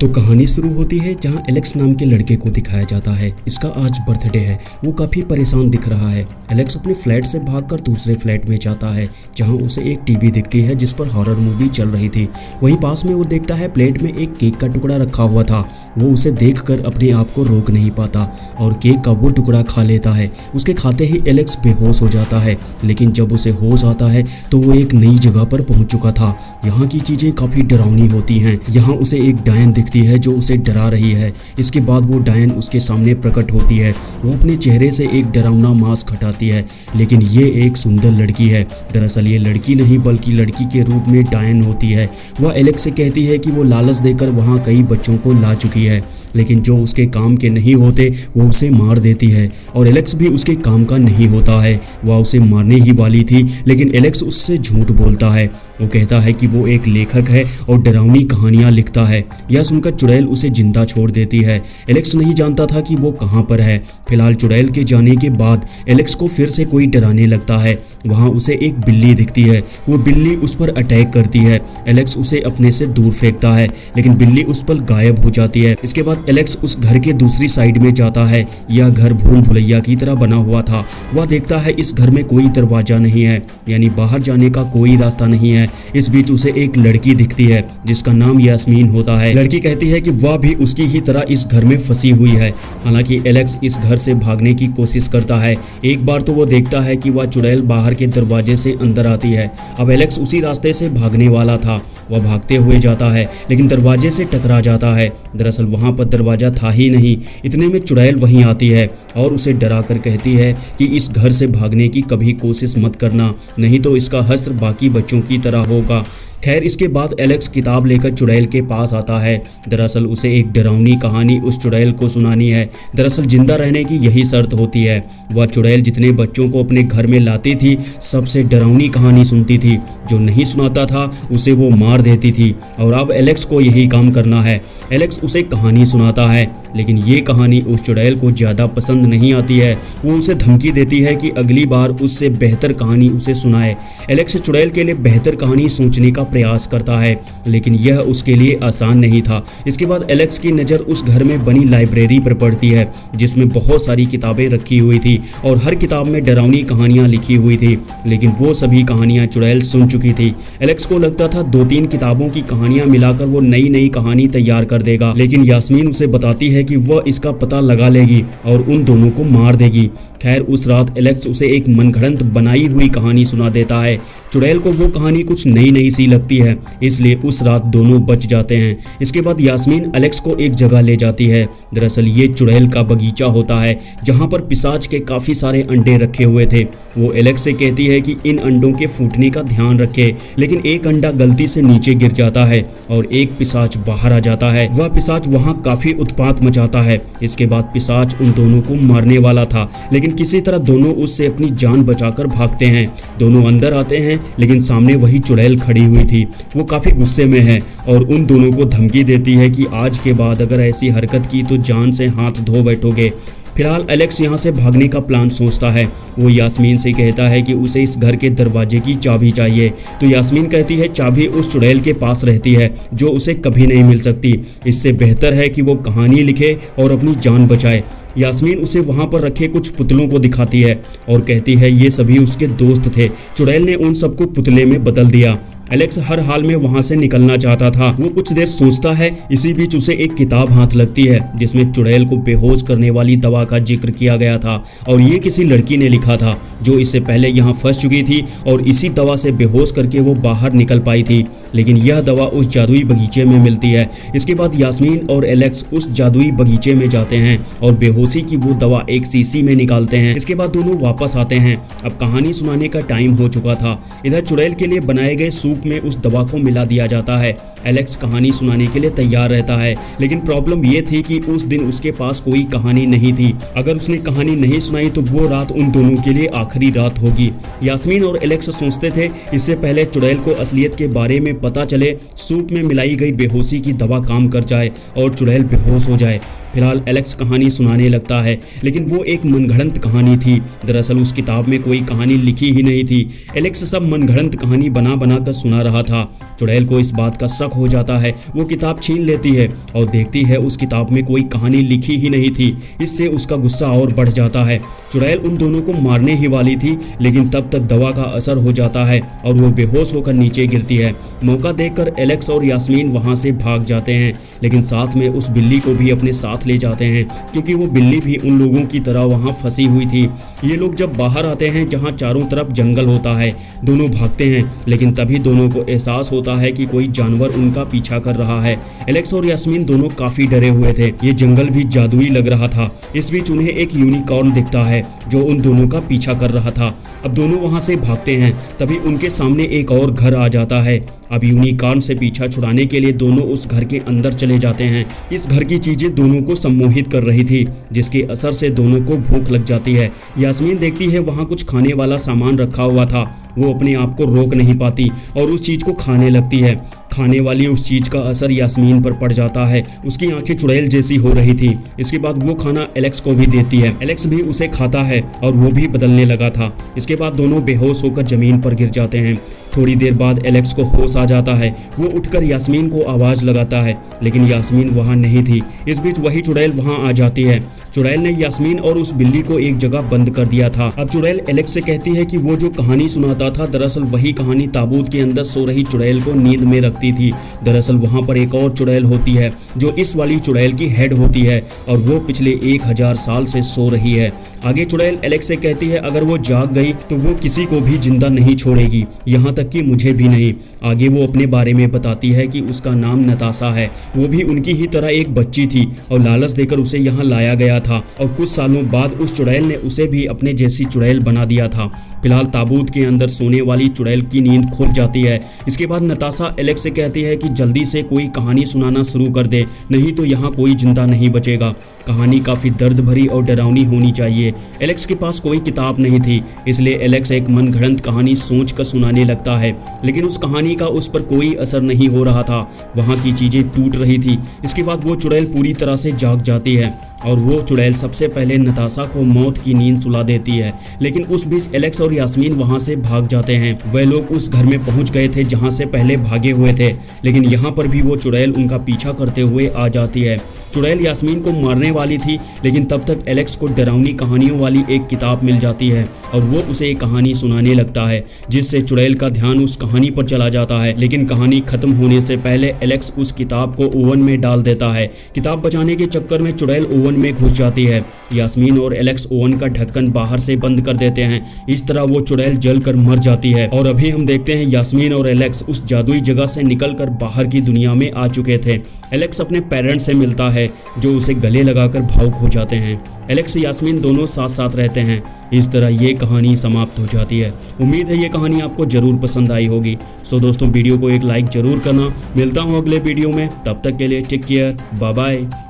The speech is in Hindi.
तो कहानी शुरू होती है जहां एलेक्स नाम के लड़के को दिखाया जाता है। इसका आज बर्थडे है। वो काफी परेशान दिख रहा है। एलेक्स अपने फ्लैट से भागकर दूसरे फ्लैट में जाता है जहां उसे एक टीवी दिखती है जिस पर हॉरर मूवी चल रही थी। वहीं पास में वो देखता है प्लेट में एक केक का टुकड़ा रखा हुआ था। वो उसे देखकर अपने आप को रोक नहीं पाता और केक का वो टुकड़ा खा लेता है। उसके खाते ही एलेक्स बेहोश हो जाता है, लेकिन जब उसे होश आता है तो वो एक नई जगह पर पहुंच चुका था। यहाँ की चीजें काफी डरावनी होती हैं। यहाँ उसे एक डायन दिखती है जो उसे डरा रही है। इसके बाद वो डायन उसके सामने प्रकट होती है। वो अपने चेहरे से एक डरावना मास्क हटाती है, लेकिन ये एक सुंदर लड़की है। दरअसल ये लड़की नहीं बल्कि लड़की के रूप में डायन होती है। वह एलेक्स से कहती है कि वो लालच देकर वहाँ कई बच्चों को ला चुकी है, लेकिन जो उसके काम के नहीं होते वो उसे मार देती है। और एलेक्स भी उसके काम का नहीं होता है। वह उसे मारने ही वाली थी, लेकिन एलेक्स उससे झूठ बोलता है। वो कहता है कि वो एक लेखक है और डरावनी कहानियां लिखता है। यह सुनकर चुड़ैल उसे जिंदा छोड़ देती है। एलेक्स नहीं जानता था कि वो कहाँ पर है। फिलहाल चुड़ैल के जाने के बाद एलेक्स को फिर से कोई डराने लगता है। वहाँ उसे एक बिल्ली दिखती है। वो बिल्ली उस पर अटैक करती है। एलेक्स उसे अपने से दूर फेंकता है, लेकिन बिल्ली उस पर गायब हो जाती है। इसके बाद एलेक्स उस घर के दूसरी साइड में जाता है। यह घर भूल भुलैया की तरह बना हुआ था। वह देखता है इस घर में कोई दरवाजा नहीं है, यानी बाहर जाने का कोई रास्ता नहीं है। इस बीच उसे एक लड़की दिखती है जिसका नाम यास्मीन होता है। लड़की कहती है कि वह भी उसकी ही तरह इस घर में फंसी हुई है। हालांकि एलेक्स इस घर से भागने की कोशिश करता है। एक बार तो वो देखता है कि वह चुड़ैल बाहर के दरवाजे से अंदर आती है। अब एलेक्स उसी रास्ते से भागने वाला था। वह भागते हुए जाता है, लेकिन दरवाजे से टकरा जाता है। दरअसल वहां पर दरवाजा था ही नहीं। इतने में चुड़ैल वहीं आती है और उसे डरा कर कहती है कि इस घर से भागने की कभी कोशिश मत करना, नहीं तो इसका हश्र बाकी बच्चों की तरह होगा। खैर, इसके बाद एलेक्स किताब लेकर चुड़ैल के पास आता है। दरअसल उसे एक डरावनी कहानी उस चुड़ैल को सुनानी है। दरअसल जिंदा रहने की यही शर्त होती है। वह चुड़ैल जितने बच्चों को अपने घर में लाती थी सबसे डरावनी कहानी सुनती थी। जो नहीं सुनाता था उसे वो मार देती थी। और अब एलेक्स को यही काम करना है। एलेक्स उसे कहानी सुनाता है, लेकिन ये कहानी उस चुड़ैल को ज़्यादा पसंद नहीं आती है। वो उसे धमकी देती है कि अगली बार उससे बेहतर कहानी उसे सुनाए। एलेक्स चुड़ैल के लिए बेहतर कहानी सोचने का प्रयास करता है, लेकिन यह उसके लिए आसान नहीं था। इसके बाद एलेक्स की नज़र उस घर में बनी लाइब्रेरी पर पड़ती है जिसमें बहुत सारी किताबें रखी हुई थी और हर किताब में डरावनी कहानियां लिखी हुई थी, लेकिन वो सभी कहानियां चुड़ैल सुन चुकी थी। एलेक्स को लगता था 2-3 किताबों की कहानियां मिलाकर वो नई नई कहानी तैयार कर देगा, लेकिन यास्मीन उसे बताती है कि वह इसका पता लगा लेगी और उन दोनों को मार देगी। खैर, उस रात एलेक्स उसे एक मनगढ़ंत बनाई हुई कहानी सुना देता है। चुड़ैल को वो कहानी कुछ नई नई सी लगती है, इसलिए उस रात दोनों बच जाते हैं। इसके बाद यास्मीन एलेक्स को एक जगह ले जाती है। दरअसल ये चुड़ैल का बगीचा होता है जहाँ पर पिशाच के काफ़ी सारे अंडे रखे हुए थे। वो एलेक्स से कहती है कि इन अंडों के फूटने का ध्यान रखे, लेकिन एक अंडा गलती से नीचे गिर जाता है और एक पिशाच बाहर आ जाता है। वह पिशाच वहाँ काफ़ी उत्पात मचाता है। इसके बाद पिशाच उन दोनों को मारने वाला था, लेकिन किसी तरह दोनों उससे अपनी जान बचाकर भागते हैं। दोनों अंदर आते हैं, लेकिन सामने वही चुड़ैल खड़ी हुई थी। वो काफी गुस्से में है और उन दोनों को धमकी देती है कि आज के बाद अगर ऐसी हरकत की तो जान से हाथ धो बैठोगे। फिलहाल एलेक्स यहाँ से भागने का प्लान सोचता है। वो यास्मीन से कहता है कि उसे इस घर के दरवाजे की चाबी चाहिए, तो यास्मीन कहती है चाबी उस चुड़ैल के पास रहती है जो उसे कभी नहीं मिल सकती। इससे बेहतर है कि वो कहानी लिखे और अपनी जान बचाए। यास्मीन उसे वहाँ पर रखे कुछ पुतलों को दिखाती है और कहती है ये सभी उसके दोस्त थे। चुड़ैल ने उन सबको पुतले में बदल दिया। एलेक्स हर हाल में वहां से निकलना चाहता था। वो कुछ देर सोचता है। इसी बीच उसे एक किताब हाथ लगती है जिसमें चुड़ैल को बेहोश करने वाली दवा का जिक्र किया गया था और ये किसी लड़की ने लिखा था जो इससे पहले यहाँ फंस चुकी थी और इसी दवा से बेहोश करके वो बाहर निकल पाई थी, लेकिन यह दवा उस जादुई बगीचे में मिलती है। इसके बाद यास्मीन और एलेक्स उस जादुई बगीचे में जाते हैं और बेहोशी की वो दवा एक शीशी में निकालते हैं। इसके बाद दोनों वापस आते हैं। अब कहानी सुनाने का टाइम हो चुका था। इधर चुड़ैल के लिए बनाए गए सूप में उस दवा को मिला दिया जाता है। एलेक्स कहानी सुनाने के लिए तैयार रहता है, लेकिन प्रॉब्लम ये थी कि उस दिन उसके पास कोई कहानी नहीं थी। अगर उसने कहानी नहीं सुनाई तो वो रात उन दोनों के लिए आखिरी रात होगी। यास्मीन और एलेक्स सोचते थे इससे पहले चुड़ैल को असलियत के बारे में पता चले, सूप में मिलाई गई बेहोशी की दवा काम कर जाए और चुड़ैल बेहोश हो जाए। फिलहाल एलेक्स कहानी सुनाने लगता है, लेकिन वो एक मनगढ़ंत कहानी थी। दरअसल उस किताब में कोई कहानी लिखी ही नहीं थी। एलेक्स सब मनगढ़ंत कहानी बना बना कर सुना रहा था। चुड़ैल को इस बात का शक हो जाता है। वो किताब छीन लेती है और देखती है उस किताब में कोई कहानी लिखी ही नहीं थी। इससे उसका गुस्सा और बढ़ जाता है। चुड़ैल उन दोनों को मारने ही वाली थी, लेकिन तब तक दवा का असर हो जाता है और वो बेहोश होकर नीचे गिरती है। मौका देखकर एलेक्स और यास्मीन वहां से भाग जाते हैं, लेकिन साथ में उस बिल्ली को भी अपने साथ ले जाते हैं, क्योंकि वो बिल्ली भी उन लोगों की तरह वहां फंसी हुई थी। ये लोग जब बाहर आते हैं जहां चारों तरफ जंगल होता है, दोनों भागते हैं, लेकिन तभी दोनों को एहसास होता है कि कोई जानवर उनका पीछा कर रहा है। एलेक्स और यास्मीन दोनों काफी डरे हुए थे। ये जंगल भी जादुई लग रहा था। इस बीच उन्हें एक यूनिकॉर्न दिखता है जो उन दोनों का पीछा कर रहा था। अब दोनों वहां से भागते हैं, तभी उनके सामने एक और घर आ जाता है। अब यूनिकॉर्न से पीछा छुड़ाने के लिए दोनों उस घर के अंदर चले जाते हैं। इस घर की चीजें दोनों को सम्मोहित कर रही थी, जिसके असर से दोनों को भूख लग जाती है। यास्मीन देखती है वहां कुछ खाने वाला सामान रखा हुआ था। वो अपने आप को रोक नहीं पाती और उस चीज को खाने लगती है। खाने वाली उस चीज का असर यास्मीन पर पड़ जाता है। उसकी आंखें चुड़ैल जैसी हो रही थी। इसके बाद वो खाना एलेक्स को भी देती है। एलेक्स भी उसे खाता है और वो भी बदलने लगा था। इसके बाद दोनों बेहोश होकर जमीन पर गिर जाते हैं। थोड़ी देर बाद एलेक्स को होश आ जाता है। वो उठकर यास्मीन को आवाज लगाता है, लेकिन यास्मीन वहां नहीं थी। इस बीच वही चुड़ैल वहां आ जाती है। चुड़ैल ने यास्मीन और उस बिल्ली को एक जगह बंद कर दिया था। अब चुड़ैल एलेक्स से कहती है कि वो जो कहानी सुनाता था, दरअसल वही कहानी ताबूत के अंदर सो रही चुड़ैल को नींद में रखती थी। दरअसल वहां पर एक और चुड़ैल होती है जो इस वाली चुड़ैल की हेड होती है और वो पिछले 1000 साल से सो रही है। आगे चुड़ैल एलेक्स से कहती है अगर वो जाग गई तो वो किसी को भी जिंदा नहीं छोड़ेगी, यहाँ तक कि मुझे भी नहीं। आगे वो अपने बारे में बताती है कि उसका नाम नताशा है। वो भी उनकी ही तरह एक बच्ची थी और लालच देकर उसे यहाँ लाया गया था और कुछ सालों बाद उस चुड़ैल ने उसे भी अपने जैसी चुड़ैल बना दिया था। फिलहाल ताबूत के अंदर सोने वाली चुड़ैल की नींद खुल जाती है। इसके बाद नताशा एलेक्स से कहती है कि जल्दी से कोई कहानी सुनाना शुरू कर दे, नहीं तो यहाँ कोई जिंदा नहीं बचेगा। कहानी काफी दर्द भरी और डरावनी होनी चाहिए। एलेक्स के पास कोई किताब नहीं थी, इसलिए एलेक्स एक मनगढ़ंत कहानी सोच कर सुनाने लगता है, लेकिन उस कहानी का उस पर कोई असर नहीं हो रहा था। वहाँ की चीजें टूट रही थी। इसके बाद वो चुड़ैल पूरी तरह से जाग जाती है और वो चुड़ैल सबसे पहले नताशा को मौत की नींद सुला देती है। लेकिन उस बीच एलेक्स और यास्मीन वहां से भाग जाते हैं। वे लोग उस घर में पहुंच गए थे जहां से पहले भागे हुए थे, लेकिन यहाँ पर भी वो चुड़ैल उनका पीछा करते हुए आ जाती है। चुड़ैल यास्मीन को मारने वाली थी, लेकिन तब तक एलेक्स को डरावनी कहानियों वाली एक किताब मिल जाती है और वो उसे एक कहानी सुनाने लगता है, जिससे चुड़ैल का ध्यान उस कहानी पर चला जाता है। लेकिन कहानी खत्म होने से पहले एलेक्स उस किताब को ओवन में डाल देता है। किताब बचाने के चक्कर में चुड़ैल ओवन में घुस जाती है। यास्मीन और एलेक्स ओवन का ढक्कन बाहर से बंद कर देते हैं। इस तरह वो चुड़ैल जलकर मर जाती है और अभी हम देखते हैं यास्मीन और एलेक्स उस जादुई जगह से निकलकर बाहर की दुनिया में आ चुके थे। एलेक्स अपने पेरेंट्स से मिलता है जो उसे गले लगाकर भावुक हो जाते हैं। एलेक्स यास्मीन दोनों साथ साथ रहते हैं। इस तरह ये कहानी समाप्त हो जाती है। उम्मीद है ये कहानी आपको जरूर पसंद आई होगी। सो दोस्तों वीडियो को एक लाइक जरूर करना। मिलता हूँ अगले वीडियो में, तब तक के लिए टेक केयर, बाय बाय।